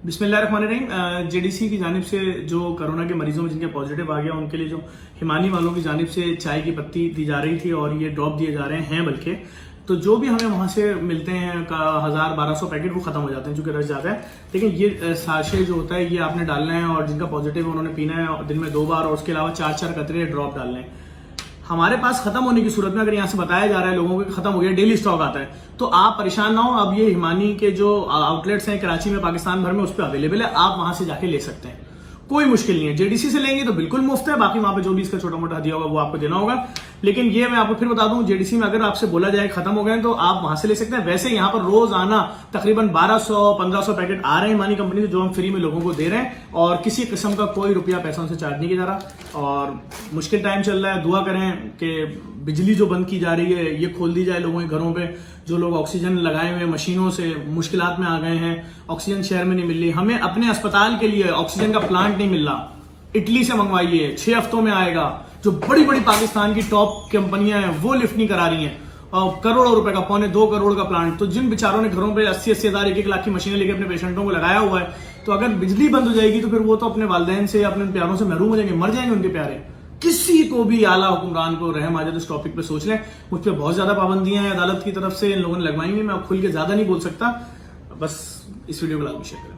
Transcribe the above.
बिस्मिल्लाहिर्रहमानिर्रहीम। जेडीसी की जानिब से जो कोरोना के मरीजों में जिनके पॉजिटिव आ गया उनके लिए जो हिमानी वालों की जानिब से चाय की पत्ती दी जा रही थी और ये ड्रॉप दिए जा रहे हैं बल्कि तो जो भी हमें वहां से मिलते हैं 1000-1200 पैकेट वो खत्म हो जाते हैं चूंकि रश जाता है। लेकिन ये साशे जो होता है ये आपने डालना है और जिनका पॉजिटिव है उन्होंने पीना है दिन में 2 बार और उसके अलावा 4-4 कतरे ड्रॉप डालने हैं। हमारे पास खत्म होने की सूरत में अगर यहाँ से बताया जा रहा है लोगों को खत्म हो गया, डेली स्टॉक आता है, तो आप परेशान ना हो। अब ये हिमानी के जो आउटलेट्स हैं कराची में, पाकिस्तान भर में, उस पर अवेलेबल है, आप वहां से जाके ले सकते हैं, कोई मुश्किल नहीं है। जेडीसी से लेंगे तो बिल्कुल मुफ्त है, बाकी वहां पे जो भी इसका छोटा मोटा दिया होगा वो आपको देना होगा। लेकिन ये मैं आपको फिर बता दूं, जेडीसी में अगर आपसे बोला जाए खत्म हो गए तो आप वहां से ले सकते हैं। वैसे यहाँ पर रोज आना तकरीबन 1200-1500 पैकेट आ रहे हैं हिमानी कंपनी से जो हम फ्री में लोगों को दे रहे हैं और किसी किस्म का कोई रुपया पैसा उनसे चार्ज नहीं किया जा रहा। और मुश्किल टाइम चल रहा है, दुआ करें कि बिजली जो बंद की जा रही है ये खोल दी जाए लोगों के घरों पे। जो लोग ऑक्सीजन लगाए हुए मशीनों से मुश्किलात में आ गए हैं, ऑक्सीजन शहर में नहीं मिल रही, हमें अपने अस्पताल के लिए ऑक्सीजन का प्लांट नहीं मिल रहा, इटली से मंगवाइए, 6 हफ्तों में आएगा। जो बड़ी बड़ी पाकिस्तान की टॉप कंपनियां हैं वो लिफ्ट नहीं करा रही हैं, और करोड़ों रुपए का, 2.25 करोड़ का प्लांट। तो जिन बेचारों ने घरों पे 80-80 हज़ार 1-1 लाख की मशीनें लेके अपने पेशेंटों को लगाया हुआ है, तो अगर बिजली बंद हो जाएगी तो फिर वो तो अपने वालिदैन से, अपने प्यारों से महरूम हो जाएंगे, मर जाएंगे उनके प्यारे। किसी को भी आला हुक्मरान को रहम आ जाए तो इस टॉपिक पे सोच लें। मुझ पर बहुत ज्यादा पाबंदियां हैं अदालत की तरफ से, इन लोगों ने लगवाई हुई, मैं खुल के ज्यादा नहीं बोल सकता। बस इस वीडियो को लाइक शेयर करें।